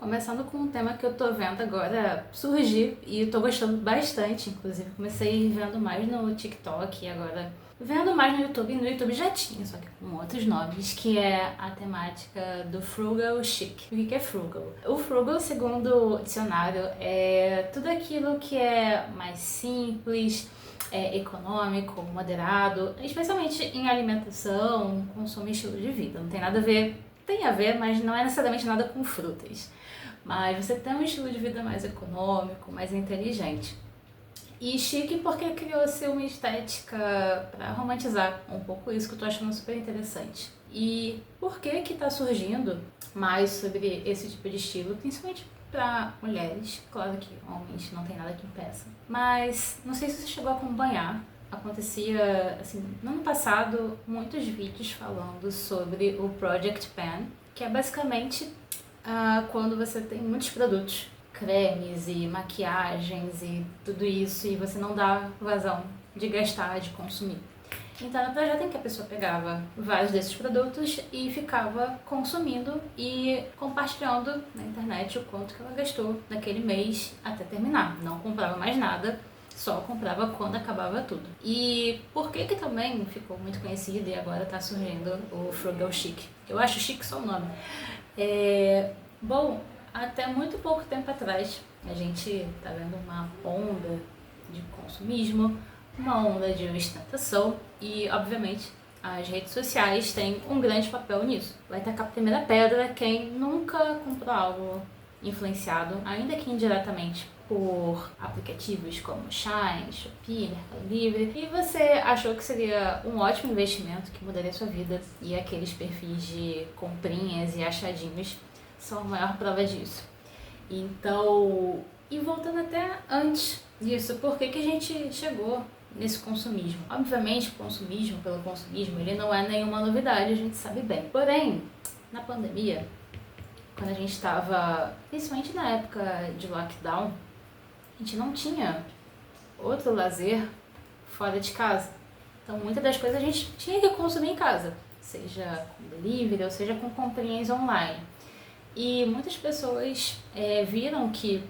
começando com um tema que eu tô vendo agora surgir e eu tô gostando bastante, inclusive comecei vendo mais no TikTok e agora vendo mais no YouTube. No YouTube já tinha, só que com outros nomes, que é a temática do frugal chic. O que é frugal? O frugal, segundo o dicionário, é tudo aquilo que é mais simples, econômico, moderado, especialmente em alimentação, consumo e estilo de vida. Não tem nada a ver, tem a ver, mas não é necessariamente nada com frutas. Mas você tem um estilo de vida mais econômico, mais inteligente. E chique porque criou-se uma estética para romantizar um pouco isso, que eu tô achando super interessante. E por que tá surgindo mais sobre esse tipo de estilo, principalmente para mulheres? Claro que homens não tem nada que impeça. Mas não sei se você chegou a acompanhar. Acontecia, assim, no ano passado, muitos vídeos falando sobre o Project Pan, que é basicamente quando você tem muitos produtos, cremes e maquiagens e tudo isso, e você não dá vazão de gastar, de consumir. Então, era um projeto em que a pessoa pegava vários desses produtos e ficava consumindo e compartilhando na internet o quanto que ela gastou naquele mês até terminar. Não comprava mais nada, só comprava quando acabava tudo. E por que também ficou muito conhecido e agora está surgindo o Frugal Chic? Eu acho chique só o nome. Bom, até muito pouco tempo atrás a gente tá vendo uma onda de consumismo, uma onda de ostentação e, obviamente, as redes sociais têm um grande papel nisso. Vai tacar a primeira pedra quem nunca comprou algo influenciado, ainda que indiretamente, por aplicativos como Shine, Shopee, Mercado Livre, e você achou que seria um ótimo investimento que mudaria a sua vida, e aqueles perfis de comprinhas e achadinhos são a maior prova disso. Então, e voltando até antes disso, por que a gente chegou nesse consumismo? Obviamente, consumismo pelo consumismo, ele não é nenhuma novidade, a gente sabe bem. Porém, na pandemia, quando a gente estava, principalmente na época de lockdown, a gente não tinha outro lazer fora de casa. Então, muitas das coisas a gente tinha que consumir em casa, seja com delivery ou seja com comprinhas online. E muitas pessoas viram que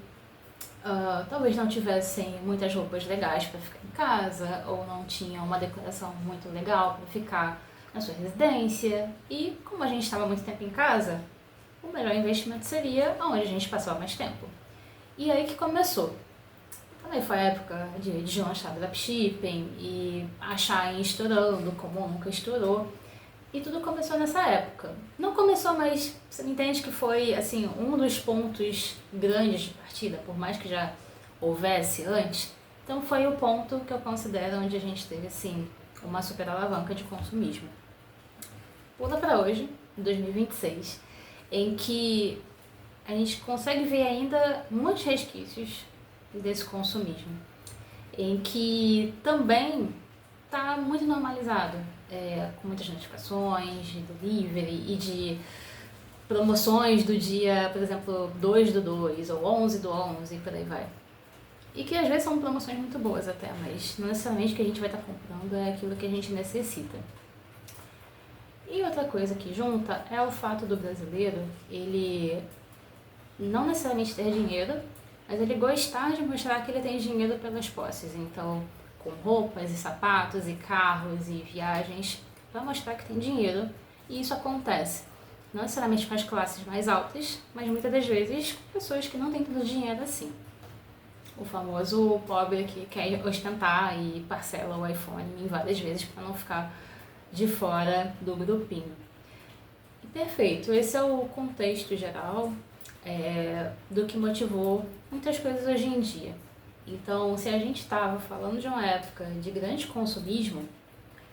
talvez não tivessem muitas roupas legais para ficar em casa, ou não tinham uma decoração muito legal para ficar na sua residência. E como a gente estava muito tempo em casa, o melhor investimento seria onde a gente passava mais tempo. E aí que começou. Também foi a época de deslanchar dropshipping e a Shein estourando como nunca estourou. E tudo começou nessa época. Não começou, mas você entende que foi assim um dos pontos grandes de partida, por mais que já houvesse antes. Então foi o ponto que eu considero onde a gente teve assim uma super alavanca de consumismo. Pula para hoje, 2026, em que a gente consegue ver ainda muitos resquícios desse consumismo, em que também está muito normalizado, com muitas notificações de delivery e de promoções do dia, por exemplo, 2 do 2 ou 11 do 11 e por aí vai. E que às vezes são promoções muito boas até, mas não necessariamente o que a gente vai estar comprando é aquilo que a gente necessita. E outra coisa que junta é o fato do brasileiro, ele não necessariamente ter dinheiro, mas ele gostar de mostrar que ele tem dinheiro pelas posses. Então, com roupas e sapatos e carros e viagens, para mostrar que tem dinheiro. E isso acontece não necessariamente com as classes mais altas, mas muitas das vezes com pessoas que não têm tanto dinheiro assim. O famoso pobre que quer ostentar e parcela o iPhone em várias vezes para não ficar de fora do grupinho. E perfeito, esse é o contexto geral do que motivou muitas coisas hoje em dia. Então, se a gente estava falando de uma época de grande consumismo,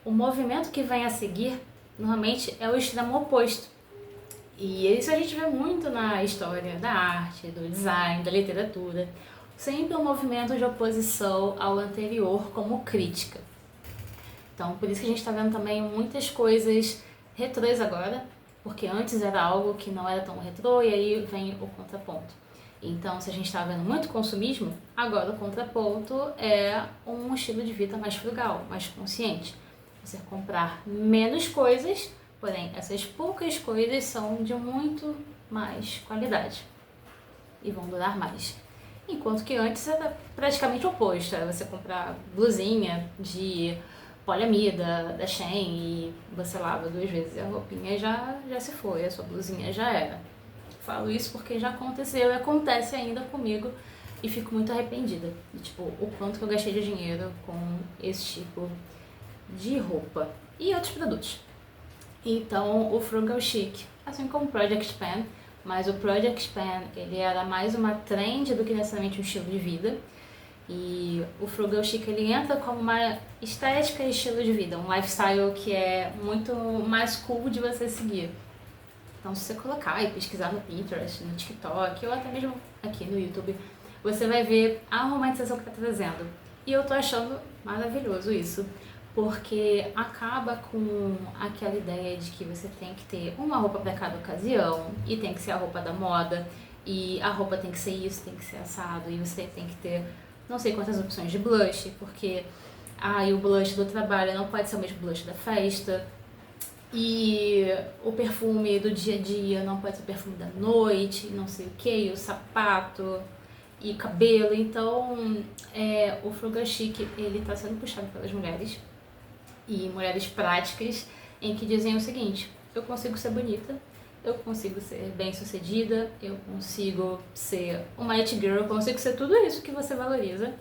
o movimento que vem a seguir normalmente é o extremo oposto. E isso a gente vê muito na história da arte, do design, da literatura. Sempre um movimento de oposição ao anterior como crítica. Então, por isso que a gente está vendo também muitas coisas retrôs agora, porque antes era algo que não era tão retrô e aí vem o contraponto. Então, se a gente está vendo muito consumismo, agora o contraponto é um estilo de vida mais frugal, mais consciente. Você comprar menos coisas, porém essas poucas coisas são de muito mais qualidade. e vão durar mais. Enquanto que antes era praticamente o oposto, era você comprar blusinha de poliamida, da Shein, e você lava 2 vezes e a roupinha já se foi, a sua blusinha já era. Falo isso porque já aconteceu e acontece ainda comigo e fico muito arrependida. Tipo, o quanto que eu gastei de dinheiro com esse tipo de roupa e outros produtos. Então, o Frugal Chic, assim como o Project Pan, mas o Project Pan, ele era mais uma trend do que necessariamente um estilo de vida. E o Frugal Chic, ele entra como uma estética e estilo de vida, um lifestyle que é muito mais cool de você seguir. Então, se você colocar e pesquisar no Pinterest, no TikTok, ou até mesmo aqui no YouTube, você vai ver a romantização que está trazendo. E eu tô achando maravilhoso isso, porque acaba com aquela ideia de que você tem que ter uma roupa para cada ocasião, e tem que ser a roupa da moda, e a roupa tem que ser isso, tem que ser assado, e você tem que ter não sei quantas opções de blush, porque e o blush do trabalho não pode ser o mesmo blush da festa, e o perfume do dia a dia não pode ser o perfume da noite, não sei o que, o sapato e cabelo. Então, o Frugal Chic, ele está sendo puxado pelas mulheres, e mulheres práticas, em que dizem o seguinte: eu consigo ser bonita, eu consigo ser bem sucedida, eu consigo ser uma it girl, eu consigo ser tudo isso que você valoriza,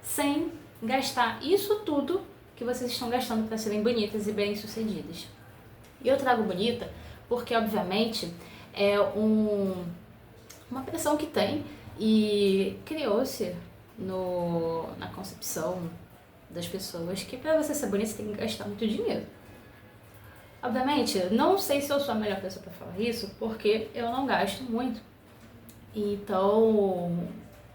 sem gastar isso tudo que vocês estão gastando para serem bonitas e bem sucedidas. E eu trago bonita porque, obviamente, é uma pressão que tem, e criou-se na concepção das pessoas que para você ser bonita você tem que gastar muito dinheiro. Obviamente, não sei se eu sou a melhor pessoa para falar isso, porque eu não gasto muito. Então,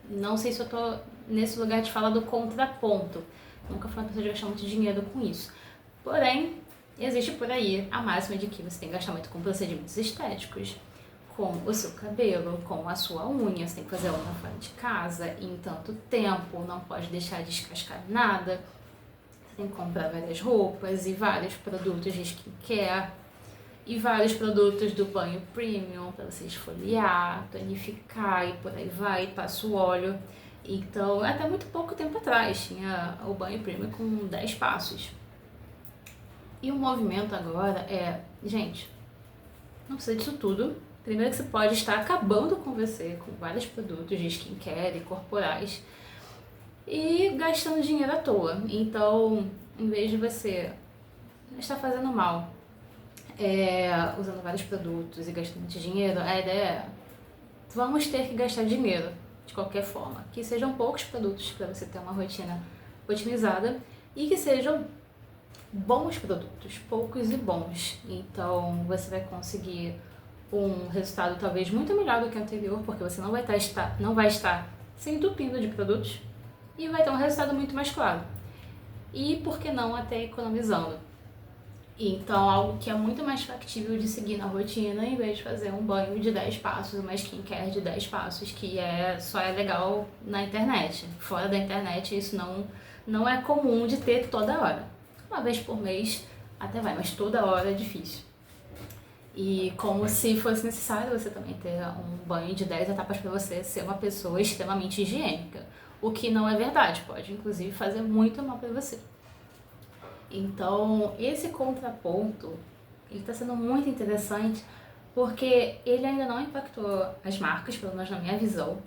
não sei se eu tô nesse lugar de falar do contraponto. Nunca fui uma pessoa de gastar muito dinheiro com isso. Porém, existe por aí a máxima de que você tem que gastar muito com procedimentos estéticos, com o seu cabelo, com a sua unha. Você tem que fazer a unha fora de casa em tanto tempo, não pode deixar descascar nada. Você tem que comprar várias roupas e vários produtos de skincare e vários produtos do banho premium para você esfoliar, tonificar e por aí vai, passa o óleo. Então, até muito pouco tempo atrás tinha o banho premium com 10 passos. E o movimento agora é, gente, não precisa disso tudo. Primeiro que você pode estar acabando com você com vários produtos de skincare e corporais e gastando dinheiro à toa. Então, em vez de você estar fazendo mal, usando vários produtos e gastando muito dinheiro, a ideia é: vamos ter que gastar dinheiro de qualquer forma. Que sejam poucos produtos para você ter uma rotina otimizada e que sejam bons produtos, poucos e bons. Então você vai conseguir um resultado talvez muito melhor do que o anterior, porque você não vai estar se entupindo de produtos e vai ter um resultado muito mais claro. E por que não até economizando? Então, algo que é muito mais factível de seguir na rotina, em vez de fazer um banho de 10 passos, uma skincare de 10 passos, que só é legal na internet. Fora da internet, isso não é comum de ter toda hora. Uma vez por mês até vai, mas toda hora é difícil. E como se fosse necessário você também ter um banho de 10 etapas para você ser uma pessoa extremamente higiênica. O que não é verdade, pode inclusive fazer muito mal para você. Então, esse contraponto, ele está sendo muito interessante, porque ele ainda não impactou as marcas, pelo menos na minha visão,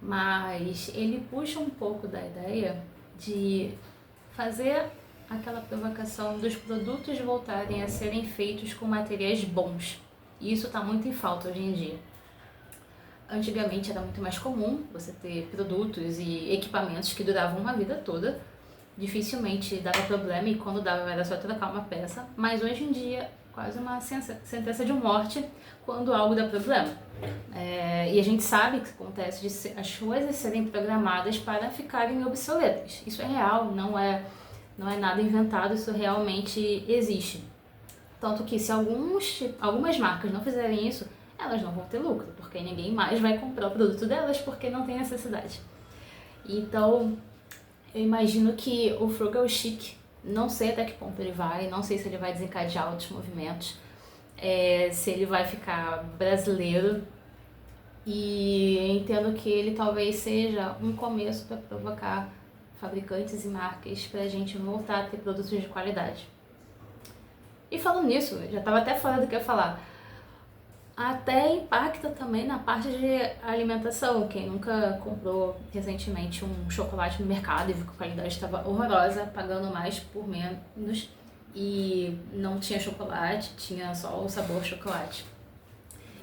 mas ele puxa um pouco da ideia de fazer aquela provocação dos produtos voltarem a serem feitos com materiais bons. E isso está muito em falta hoje em dia. Antigamente era muito mais comum você ter produtos e equipamentos que duravam uma vida toda, dificilmente dava problema, e quando dava era só trocar uma peça, mas hoje em dia quase uma sentença de morte quando algo dá problema. E a gente sabe que acontece de as coisas serem programadas para ficarem obsoletas. Isso é real, não é nada inventado, isso realmente existe. Tanto que se algumas marcas não fizerem isso, elas não vão ter lucro, porque ninguém mais vai comprar o produto delas porque não tem necessidade. Então, eu imagino que o Frugal Chic, não sei até que ponto ele vai, não sei se ele vai desencadear outros movimentos, se ele vai ficar brasileiro, E entendo que ele talvez seja um começo para provocar fabricantes e marcas para a gente voltar a ter produtos de qualidade. E falando nisso, já estava até fora do que eu ia falar, até impacta também na parte de alimentação. Quem nunca comprou recentemente um chocolate no mercado e viu que a qualidade estava horrorosa, pagando mais por menos, e não tinha chocolate, tinha só o sabor chocolate.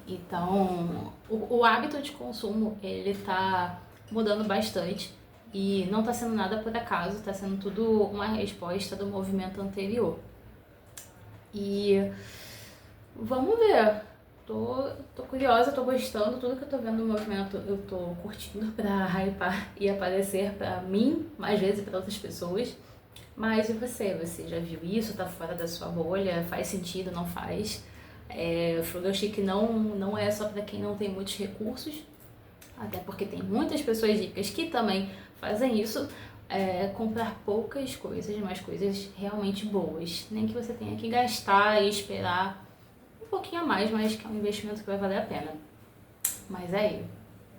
Então, o hábito de consumo, ele tá mudando bastante e não tá sendo nada por acaso, tá sendo tudo uma resposta do movimento anterior. E vamos ver. Tô curiosa, tô gostando, tudo que eu tô vendo no movimento eu tô curtindo pra hypar e aparecer pra mim, mais vezes pra outras pessoas. Mas e você? Você já viu isso? Tá fora da sua bolha? Faz sentido? Não faz? Frugal Chic não é só pra quem não tem muitos recursos, até porque tem muitas pessoas ricas que também fazem isso. Comprar poucas coisas, mas coisas realmente boas. Nem que você tenha que gastar e esperar um pouquinho a mais, mas que é um investimento que vai valer a pena. Mas é aí.